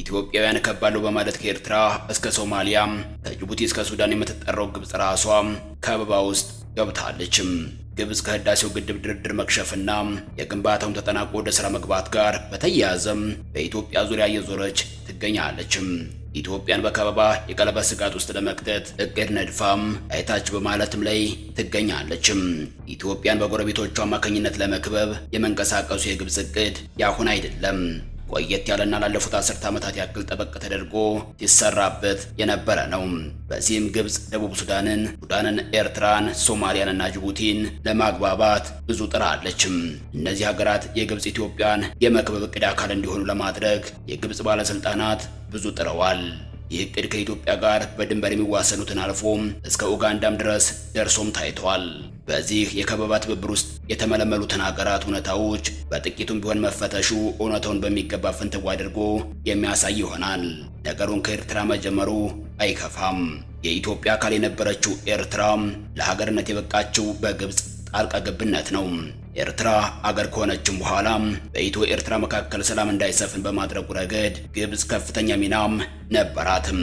ኢትዮጵያውያን ከባሉ በማለት ከኤርትራ እስከ ሶማሊያ ከጅቡቲ እስከ ሱዳን የምትጠራው ግብጽ ራሷ ከበባ ውስጥ ገብታለችም። ግብጽ ከህዳሴው ግድብ ድርድር መክሸፍና የግንባታውን ተጠናቆ ወደ ስራ መግባት ጋር በተያያዘም በኢትዮጵያ ዙሪያ እየዞረች ትገኛለችም። ኢትዮጵያን በከበባ የቀለበት ስጋት ውስጥ ለመክተት እቅድ ነድፋም አይታች በማለትም ላይ ትገኛለችም። ኢትዮጵያን በጎረቤቶቿ አማካኝነት ለመክበብ የመንቀሳቀሱ የግብጽ እቅድ ያሁን አይደለም። ቆየት ያለና ላለፉት 10 ዓመታት ያክል ጠበቅ ተደርጎ ሲሰራበት የነበረ ነው። በዚህም ግብጽ ደቡብ ሱዳንን፣ ኤርትራን፣ ሶማሊያንና ጅቡቲን ለማግባባት ብዙ ጥራለችም። እነዚህ ሀገራት የግብጽ ኢትዮጵያን የመክበብ እቅድ አካል እንዲሆኑ ለማድረግ የግብጽ ባለስልጣናት ብዙ ጥረዋል። ይህ እቅድ ከኢትዮጵያ ጋር በድንበር የሚዋሰኑትን አልፎ እስከ ኡጋንዳም ድረስ ደርሶም ታይቷል። በዚህ የከበባ ትብብር ውስጥ የተመለመሉትን ሀገራት እውነታዎች በጥቂቱም ቢሆን መፈተሹ እውነታውን በሚገባ ፍንትው አድርጎ የሚያሳይ ይሆናል። ነገሩን ከኤርትራ መጀመሩ አይከፋም። የኢትዮጵያ አካል የነበረችው ኤርትራ ለሀገርነት የበቃችው በግብጽ ጣልቃ ገብነት ነው። ኤርትራ አገር ከሆነችም በኋላ በኢትዮ ኤርትራ መካከል ሰላም እንዳይሰፍን በማድረጉ ረገድ ግብጽ ከፍተኛ ሚናም ነበራትም።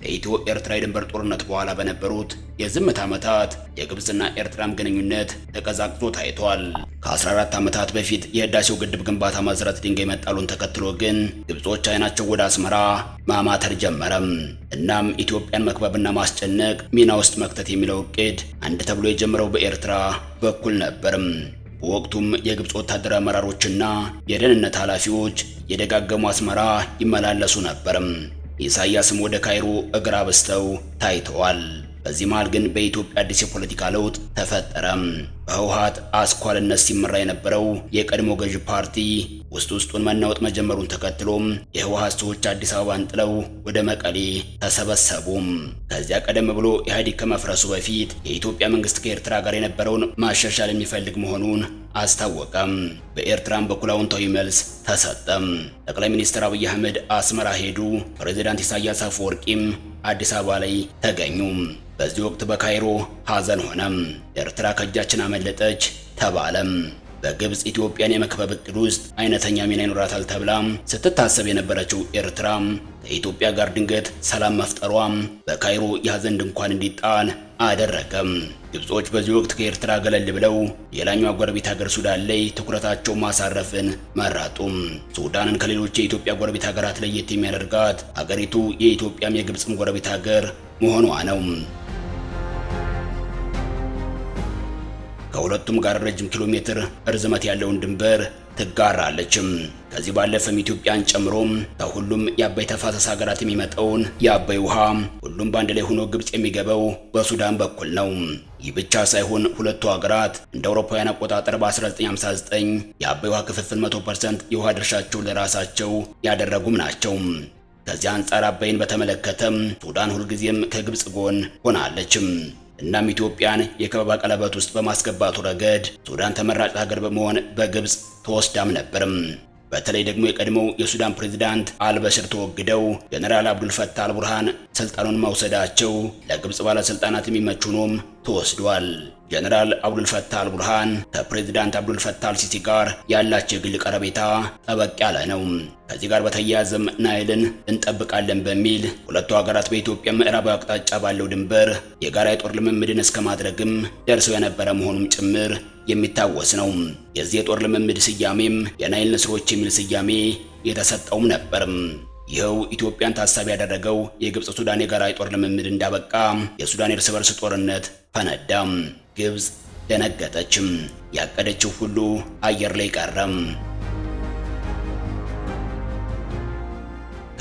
ከኢትዮ ኤርትራ የድንበር ጦርነት በኋላ በነበሩት የዝምታ ዓመታት የግብጽና ኤርትራም ግንኙነት ተቀዛቅዞ ታይቷል። ከ14 ዓመታት በፊት የህዳሴው ግድብ ግንባታ መሰረት ድንጋይ መጣሉን ተከትሎ ግን ግብጾች አይናቸው ወደ አስመራ ማማተር ጀመረም። እናም ኢትዮጵያን መክበብና ማስጨነቅ ሚና ውስጥ መክተት የሚለው እቅድ አንድ ተብሎ የጀመረው በኤርትራ በኩል ነበርም። በወቅቱም የግብጽ ወታደራዊ አመራሮችና የደህንነት ኃላፊዎች የደጋገሙ አስመራ ይመላለሱ ነበርም። ኢሳያስም ወደ ካይሮ እግር አብስተው ታይተዋል። በዚህ መሃል ግን በኢትዮጵያ አዲስ የፖለቲካ ለውጥ ተፈጠረም። በህወሓት አስኳልነት ሲመራ የነበረው የቀድሞ ገዢ ፓርቲ ውስጡን መናወጥ መጀመሩን ተከትሎም የህወሓት ሰዎች አዲስ አበባን ጥለው ወደ መቀሌ ተሰበሰቡም። ከዚያ ቀደም ብሎ ኢህአዴግ ከመፍረሱ በፊት የኢትዮጵያ መንግስት ከኤርትራ ጋር የነበረውን ማሻሻል የሚፈልግ መሆኑን አስታወቀም። በኤርትራም በኩል አዎንታዊ መልስ ተሰጠም። ጠቅላይ ሚኒስትር አብይ አህመድ አስመራ ሄዱ። ፕሬዝዳንት ኢሳያስ አፈወርቂም አዲስ አበባ ላይ ተገኙ። በዚህ ወቅት በካይሮ ሐዘን ሆነም። ኤርትራ ከእጃችን አመለጠች ተባለም። በግብጽ ኢትዮጵያን የመክበብ እቅድ ውስጥ አይነተኛ ሚና ይኖራታል ተብላ ስትታሰብ የነበረችው ኤርትራ ከኢትዮጵያ ጋር ድንገት ሰላም መፍጠሯ በካይሮ የሐዘን ድንኳን እንዲጣል አደረገም። ግብጾች በዚህ ወቅት ከኤርትራ ገለል ብለው ሌላኛው ጎረቤት ሀገር ሱዳን ላይ ትኩረታቸውን ማሳረፍን መረጡም። ሱዳንን ከሌሎች የኢትዮጵያ ጎረቤት ሀገራት ለየት የሚያደርጋት ሀገሪቱ የኢትዮጵያም የግብጽም ጎረቤት ሀገር መሆኗ ነው። ከሁለቱም ጋር ረጅም ኪሎ ሜትር ርዝመት ያለውን ድንበር ትጋራለችም። ከዚህ ባለፈም ኢትዮጵያን ጨምሮም ከሁሉም የአባይ ተፋሰስ ሀገራት የሚመጣውን የአባይ ውሃ ሁሉም በአንድ ላይ ሆኖ ግብጽ የሚገባው በሱዳን በኩል ነው። ይህ ብቻ ሳይሆን ሁለቱ ሀገራት እንደ አውሮፓውያን አቆጣጠር በ1959 የአባይ ውሃ ክፍፍል 100% የውሃ ድርሻቸውን ለራሳቸው ያደረጉም ናቸው። ከዚህ አንጻር አባይን በተመለከተም ሱዳን ሁልጊዜም ከግብጽ ጎን ሆናለችም። እናም ኢትዮጵያን የከበባ ቀለበት ውስጥ በማስገባቱ ረገድ ሱዳን ተመራጭ ሀገር በመሆን በግብጽ ተወስዳም ነበርም። በተለይ ደግሞ የቀድሞው የሱዳን ፕሬዝዳንት አልበሽር ተወግደው ጀነራል አብዱል ፈታህ አልቡርሃን ስልጣኑን መውሰዳቸው ለግብጽ ባለስልጣናት የሚመች ሆኖም ተወስዷል። ጀነራል አብዱል ፈታህ አልቡርሃን ከፕሬዝዳንት አብዱል ፈታህ አልሲሲ ጋር ያላቸው የግል ቀረቤታ ጠበቅ ያለ ነው። ከዚህ ጋር በተያያዘም ናይልን እንጠብቃለን በሚል ሁለቱ ሀገራት በኢትዮጵያ ምዕራባዊ አቅጣጫ ባለው ድንበር የጋራ የጦር ልምምድን እስከ ማድረግም ደርሰው የነበረ መሆኑም ጭምር የሚታወስ ነው። የዚህ የጦር ልምምድ ስያሜም የናይል ንስሮች የሚል ስያሜ የተሰጠውም ነበርም። ይኸው ኢትዮጵያን ታሳቢ ያደረገው የግብጽ ሱዳን የጋራ የጦር ልምምድ እንዳበቃ የሱዳን እርስ በርስ ጦርነት ፈነዳም። ግብጽ ደነገጠችም። ያቀደችው ሁሉ አየር ላይ ቀረም።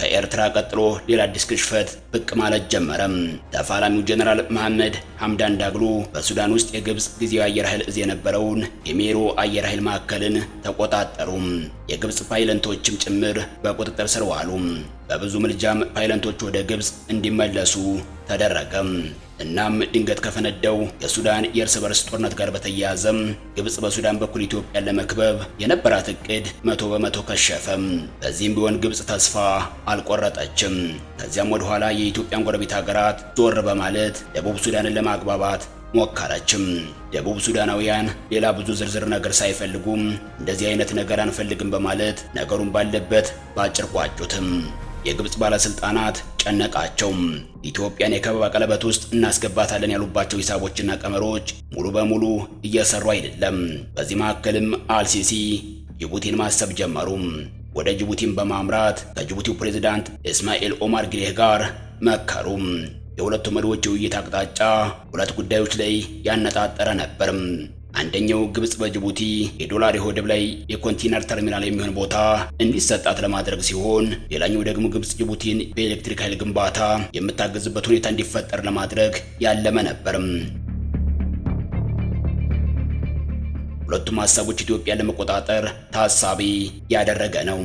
ከኤርትራ ቀጥሎ ሌላ አዲስ ክሽፈት ብቅ ማለት ጀመረም። ተፋላሚው ጀነራል መሐመድ ሐምዳን ዳግሎ በሱዳን ውስጥ የግብጽ ጊዜያዊ አየር ኃይል እዝ የነበረውን የሜሮ አየር ኃይል ማዕከልን ተቆጣጠሩ። የግብጽ ፓይለንቶችም ጭምር በቁጥጥር ስር ዋሉ። በብዙ ምልጃም ፓይለንቶች ወደ ግብጽ እንዲመለሱ ተደረገም። እናም ድንገት ከፈነደው የሱዳን የእርስ በርስ ጦርነት ጋር በተያያዘም ግብጽ በሱዳን በኩል ኢትዮጵያን ለመክበብ የነበራት እቅድ 100% ከሸፈም። በዚህም ቢሆን ግብጽ ተስፋ አልቆረጠችም። ከዚያም ወደ ኋላ የኢትዮጵያን ጎረቤት ሀገራት ዞር በማለት ደቡብ ሱዳንን ለማግባባት ሞከረችም። ደቡብ ሱዳናውያን ሌላ ብዙ ዝርዝር ነገር ሳይፈልጉም እንደዚህ አይነት ነገር አንፈልግም በማለት ነገሩን ባለበት ባጭር ቋጩትም። የግብጽ ባለስልጣናት ጨነቃቸው። ኢትዮጵያን የከበባ ቀለበት ውስጥ እናስገባታለን ያሉባቸው ሂሳቦችና ቀመሮች ሙሉ በሙሉ እየሰሩ አይደለም። በዚህ መካከልም አልሲሲ ጅቡቲን ማሰብ ጀመሩ። ወደ ጅቡቲን በማምራት ከጅቡቲው ፕሬዝዳንት ኢስማኤል ኦማር ጊሌህ ጋር መከሩ። የሁለቱ መሪዎች የውይይት አቅጣጫ ሁለት ጉዳዮች ላይ ያነጣጠረ ነበር። አንደኛው ግብጽ በጅቡቲ የዶላር ወደብ ላይ የኮንቴነር ተርሚናል የሚሆን ቦታ እንዲሰጣት ለማድረግ ሲሆን፣ ሌላኛው ደግሞ ግብጽ ጅቡቲን በኤሌክትሪክ ኃይል ግንባታ የምታገዝበት ሁኔታ እንዲፈጠር ለማድረግ ያለመ ነበር። ሁለቱም ሀሳቦች ኢትዮጵያን ለመቆጣጠር ታሳቢ ያደረገ ነው።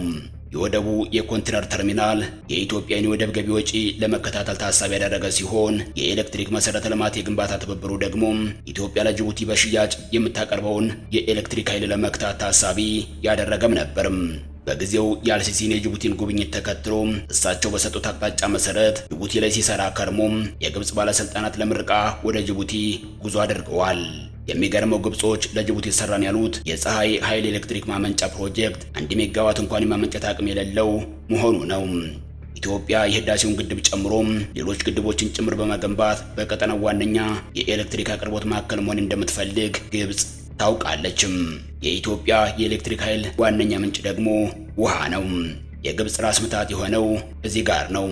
የወደቡ የኮንቴነር ተርሚናል የኢትዮጵያን የወደብ ገቢ ወጪ ለመከታተል ታሳቢ ያደረገ ሲሆን የኤሌክትሪክ መሰረተ ልማት የግንባታ ትብብሩ ደግሞ ኢትዮጵያ ለጅቡቲ በሽያጭ የምታቀርበውን የኤሌክትሪክ ኃይል ለመክታት ታሳቢ ያደረገም ነበርም። በጊዜው የአልሲሲን የጅቡቲን ጉብኝት ተከትሎ እሳቸው በሰጡት አቅጣጫ መሰረት ጅቡቲ ላይ ሲሰራ ከርሞም የግብጽ ባለስልጣናት ለምርቃ ወደ ጅቡቲ ጉዞ አድርገዋል። የሚገርመው ግብጾች ለጅቡቲ ሰራን ያሉት የፀሐይ ኃይል ኤሌክትሪክ ማመንጫ ፕሮጀክት 1 ሜጋዋት እንኳን የማመንጨት አቅም የሌለው መሆኑ ነው። ኢትዮጵያ የህዳሴውን ግድብ ጨምሮ ሌሎች ግድቦችን ጭምር በመገንባት በቀጠናው ዋነኛ የኤሌክትሪክ አቅርቦት ማዕከል መሆን እንደምትፈልግ ግብጽ ታውቃለችም። የኢትዮጵያ የኤሌክትሪክ ኃይል ዋነኛ ምንጭ ደግሞ ውሃ ነው። የግብጽ ራስ ምታት የሆነው እዚህ ጋር ነው።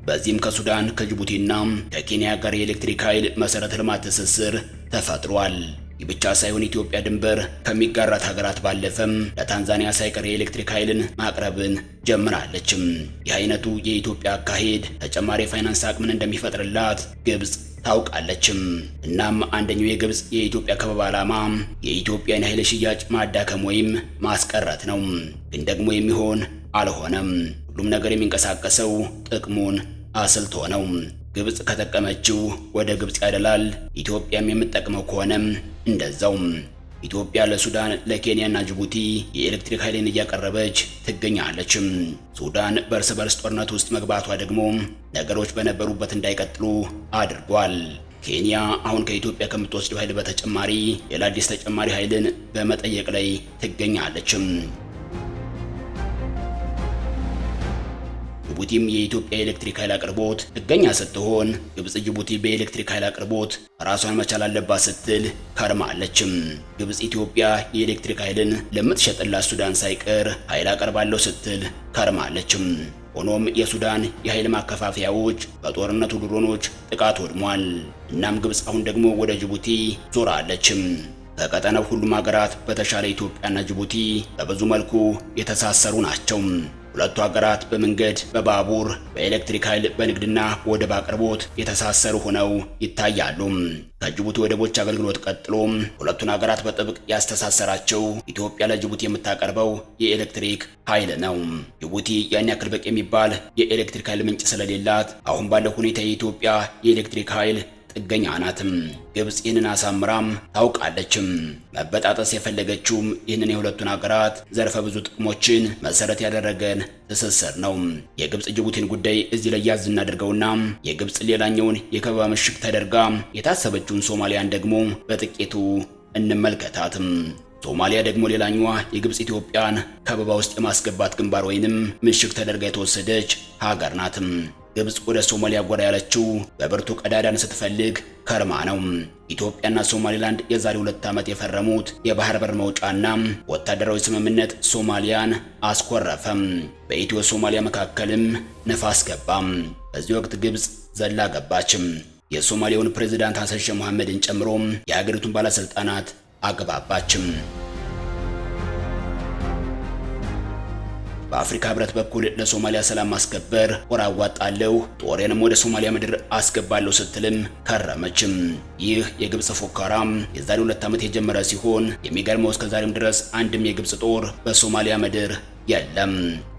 በዚህም ከሱዳን ከጅቡቲና ከኬንያ ጋር የኤሌክትሪክ ኃይል መሰረተ ልማት ትስስር ተፈጥሯል። ይህ ብቻ ሳይሆን ኢትዮጵያ ድንበር ከሚጋራት ሀገራት ባለፈም ለታንዛኒያ ሳይቀር የኤሌክትሪክ ኃይልን ማቅረብን ጀምራለችም። ይህ አይነቱ የኢትዮጵያ አካሄድ ተጨማሪ የፋይናንስ አቅምን እንደሚፈጥርላት ግብጽ ታውቃለችም። እናም አንደኛው የግብጽ የኢትዮጵያ ከበባ ዓላማ የኢትዮጵያን የኃይል ሽያጭ ማዳከም ወይም ማስቀረት ነው። ግን ደግሞ የሚሆን አልሆነም። ሁሉም ነገር የሚንቀሳቀሰው ጥቅሙን አስልቶ ነው። ግብጽ ከጠቀመችው ወደ ግብጽ ያደላል። ኢትዮጵያም የምትጠቅመው ከሆነም እንደዛው። ኢትዮጵያ ለሱዳን ለኬንያና ጅቡቲ የኤሌክትሪክ ኃይልን እያቀረበች ትገኛለችም። ሱዳን በእርስ በርስ ጦርነት ውስጥ መግባቷ ደግሞ ነገሮች በነበሩበት እንዳይቀጥሉ አድርጓል። ኬንያ አሁን ከኢትዮጵያ ከምትወስደው ኃይል በተጨማሪ ሌላ አዲስ ተጨማሪ ኃይልን በመጠየቅ ላይ ትገኛለችም። ጅቡቲም የኢትዮጵያ ኤሌክትሪክ ኃይል አቅርቦት ጥገኛ ስትሆን ግብጽ ጅቡቲ በኤሌክትሪክ ኃይል አቅርቦት ራሷን መቻል አለባት ስትል ከርማለችም። ግብጽ ኢትዮጵያ የኤሌክትሪክ ኃይልን ለምትሸጥላት ሱዳን ሳይቀር ኃይል አቀርባለሁ ስትል ከርማለችም። ሆኖም የሱዳን የኃይል ማከፋፈያዎች በጦርነቱ ድሮኖች ጥቃት ወድሟል። እናም ግብጽ አሁን ደግሞ ወደ ጅቡቲ ዞራለችም። በቀጠናው ሁሉም ሀገራት በተሻለ ኢትዮጵያና ጅቡቲ በብዙ መልኩ የተሳሰሩ ናቸው። ሁለቱ ሀገራት በመንገድ፣ በባቡር፣ በኤሌክትሪክ ኃይል፣ በንግድና በወደብ አቅርቦት የተሳሰሩ ሆነው ይታያሉ። ከጅቡቲ ወደቦች አገልግሎት ቀጥሎ ሁለቱን ሀገራት በጥብቅ ያስተሳሰራቸው ኢትዮጵያ ለጅቡቲ የምታቀርበው የኤሌክትሪክ ኃይል ነው። ጅቡቲ ያን ያክል በቂ የሚባል የኤሌክትሪክ ኃይል ምንጭ ስለሌላት አሁን ባለው ሁኔታ የኢትዮጵያ የኤሌክትሪክ ኃይል ጥገኛ ናትም። ግብጽ ይህንን አሳምራም ታውቃለችም። መበጣጠስ የፈለገችውም ይህንን የሁለቱን ሀገራት ዘርፈ ብዙ ጥቅሞችን መሰረት ያደረገን ትስስር ነው። የግብጽ ጅቡቲን ጉዳይ እዚህ ላይ ያዝ እናድርገውና የግብጽ ሌላኛውን የከበባ ምሽግ ተደርጋ የታሰበችውን ሶማሊያን ደግሞ በጥቂቱ እንመልከታትም። ሶማሊያ ደግሞ ሌላኛዋ የግብጽ ኢትዮጵያን ከበባ ውስጥ የማስገባት ግንባር ወይንም ምሽግ ተደርጋ የተወሰደች ሀገር ናትም። ግብጽ ወደ ሶማሊያ ጎራ ያለችው በብርቱ ቀዳዳን ስትፈልግ ከርማ ነው። ኢትዮጵያና ሶማሊላንድ የዛሬ 2 ዓመት የፈረሙት የባህር በር መውጫና ወታደራዊ ስምምነት ሶማሊያን አስኮረፈም። በኢትዮ ሶማሊያ መካከልም ነፋስ ገባም። በዚህ ወቅት ግብጽ ዘላ ገባችም። የሶማሊያውን ፕሬዝዳንት ሐሰን ሼህ መሐመድን ጨምሮ የሀገሪቱን ባለስልጣናት አግባባችም። በአፍሪካ ህብረት በኩል ለሶማሊያ ሰላም ማስከበር ጦር አዋጣለሁ፣ ጦሬንም ወደ ሶማሊያ ምድር አስገባለሁ ስትልም ከረመችም። ይህ የግብጽ ፉከራም የዛሬ 2 ዓመት የጀመረ ሲሆን የሚገርመው እስከዛሬም ድረስ አንድም የግብጽ ጦር በሶማሊያ ምድር የለም።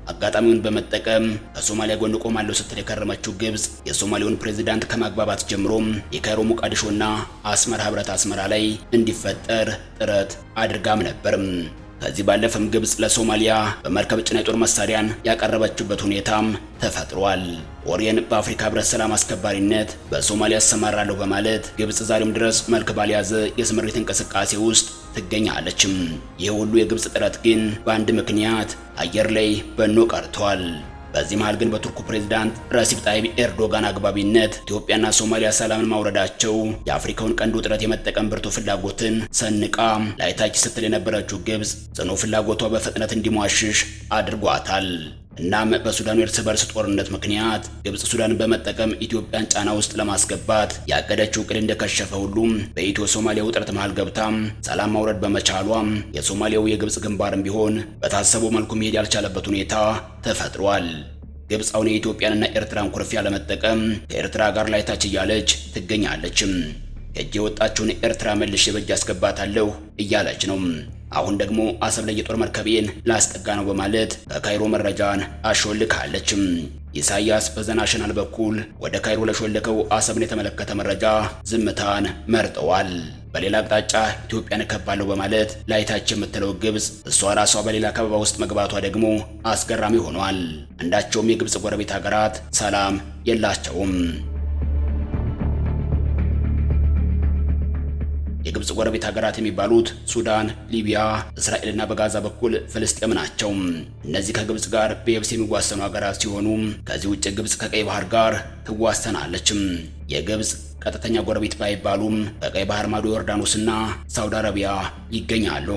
አጋጣሚውን በመጠቀም ከሶማሊያ ጎን ቆማለሁ ስትል የከረመችው ግብጽ የሶማሌውን ፕሬዝዳንት ከማግባባት ጀምሮም የካይሮ ሞቃዲሾና አስመራ ህብረት አስመራ ላይ እንዲፈጠር ጥረት አድርጋም ነበርም። ከዚህ ባለፈም ግብጽ ለሶማሊያ በመርከብ ጭና የጦር መሳሪያን ያቀረበችበት ሁኔታም ተፈጥሯል። ኦሪየን በአፍሪካ ህብረት ሰላም አስከባሪነት በሶማሊያ አሰማራለሁ በማለት ግብጽ ዛሬም ድረስ መልክ ባልያዘ የስምሪት እንቅስቃሴ ውስጥ ትገኛለችም። ይህ ሁሉ የግብጽ ጥረት ግን በአንድ ምክንያት አየር ላይ በኖ ቀርቷል። በዚህ መሃል ግን በቱርኩ ፕሬዝዳንት ረሲፕ ጣይብ ኤርዶጋን አግባቢነት ኢትዮጵያና ሶማሊያ ሰላምን ማውረዳቸው የአፍሪካውን ቀንድ ውጥረት የመጠቀም ብርቱ ፍላጎትን ሰንቃ ላይታች ስትል የነበረችው ግብጽ ጽኑ ፍላጎቷ በፍጥነት እንዲሟሽሽ አድርጓታል። እናም በሱዳኑ የእርስ በርስ ጦርነት ምክንያት ግብጽ ሱዳንን በመጠቀም ኢትዮጵያን ጫና ውስጥ ለማስገባት ያቀደችው እቅድ እንደከሸፈ ሁሉም በኢትዮ ሶማሊያ ውጥረት መሃል ገብታ ሰላም ማውረድ በመቻሏ የሶማሊያው የግብጽ ግንባርም ቢሆን በታሰበው መልኩ መሄድ ያልቻለበት ሁኔታ ተፈጥሯል። ግብጽ አሁን የኢትዮጵያንና ኤርትራን ኩርፊያ ለመጠቀም ከኤርትራ ጋር ላይታች እያለች ትገኛለችም። ከእጅ የወጣችውን ኤርትራ መልሼ በእጅ አስገባታለሁ እያለች ነው። አሁን ደግሞ አሰብ ላይ የጦር መርከቤን ላስጠጋ ነው በማለት ከካይሮ መረጃን አሾልካለችም። ኢሳያስ በዘናሽናል በኩል ወደ ካይሮ ለሾለከው አሰብን የተመለከተ መረጃ ዝምታን መርጠዋል። በሌላ አቅጣጫ ኢትዮጵያን እከባለሁ በማለት ላይታች የምትለው ግብጽ እሷ ራሷ በሌላ ከበባ ውስጥ መግባቷ ደግሞ አስገራሚ ሆኗል። አንዳቸውም የግብጽ ጎረቤት ሀገራት ሰላም የላቸውም። የግብጽ ጎረቤት ሀገራት የሚባሉት ሱዳን፣ ሊቢያ፣ እስራኤልና በጋዛ በኩል ፍልስጤም ናቸው። እነዚህ ከግብጽ ጋር በየብስ የሚዋሰኑ ሀገራት ሲሆኑ ከዚህ ውጭ ግብጽ ከቀይ ባህር ጋር ትዋሰናለች። የግብጽ ቀጥተኛ ጎረቤት ባይባሉም በቀይ ባህር ማዶ ዮርዳኖስና ሳውዲ አረቢያ ይገኛሉ።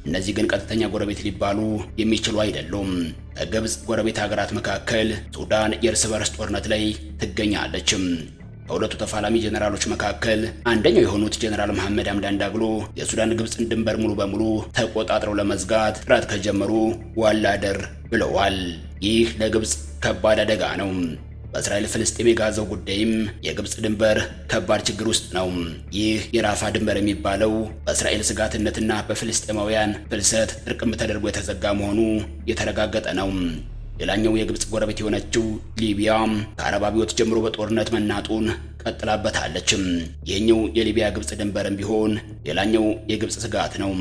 እነዚህ ግን ቀጥተኛ ጎረቤት ሊባሉ የሚችሉ አይደሉም። ከግብጽ ጎረቤት ሀገራት መካከል ሱዳን የእርስ በርስ ጦርነት ላይ ትገኛለች። ከሁለቱ ተፋላሚ ጀነራሎች መካከል አንደኛው የሆኑት ጀነራል መሐመድ ሐምዳን ዳግሎ የሱዳን ግብጽን ድንበር ሙሉ በሙሉ ተቆጣጥረው ለመዝጋት ጥረት ከጀመሩ ዋላደር ብለዋል። ይህ ለግብጽ ከባድ አደጋ ነው። በእስራኤል ፍልስጤም የጋዛው ጉዳይም የግብጽ ድንበር ከባድ ችግር ውስጥ ነው። ይህ የራፋ ድንበር የሚባለው በእስራኤል ስጋትነትና በፍልስጤማውያን ፍልሰት ጥርቅም ተደርጎ የተዘጋ መሆኑ የተረጋገጠ ነው። ሌላኛው የግብጽ ጎረቤት የሆነችው ሊቢያ ከአረብ አብዮት ጀምሮ በጦርነት መናጡን ቀጥላበታለች። ይህኛው የሊቢያ ግብጽ ድንበርም ቢሆን ሌላኛው የግብጽ ስጋት ነው።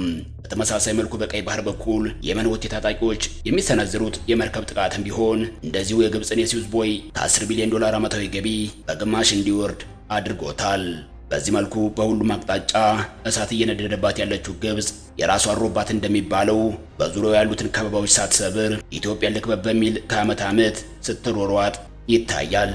በተመሳሳይ መልኩ በቀይ ባህር በኩል የመን ሁቲ ታጣቂዎች የሚሰነዝሩት የመርከብ ጥቃትም ቢሆን እንደዚሁ የግብጽን የስዊዝ ቦይ ከ10 ቢሊዮን ዶላር ዓመታዊ ገቢ በግማሽ እንዲወርድ አድርጎታል። በዚህ መልኩ በሁሉም አቅጣጫ እሳት እየነደደባት ያለችው ግብጽ የራሷ አሮባት እንደሚባለው በዙሪያው ያሉትን ከበባዎች ሳትሰብር ኢትዮጵያ ልክበብ በሚል ከዓመት ዓመት ስትሯሯጥ ይታያል።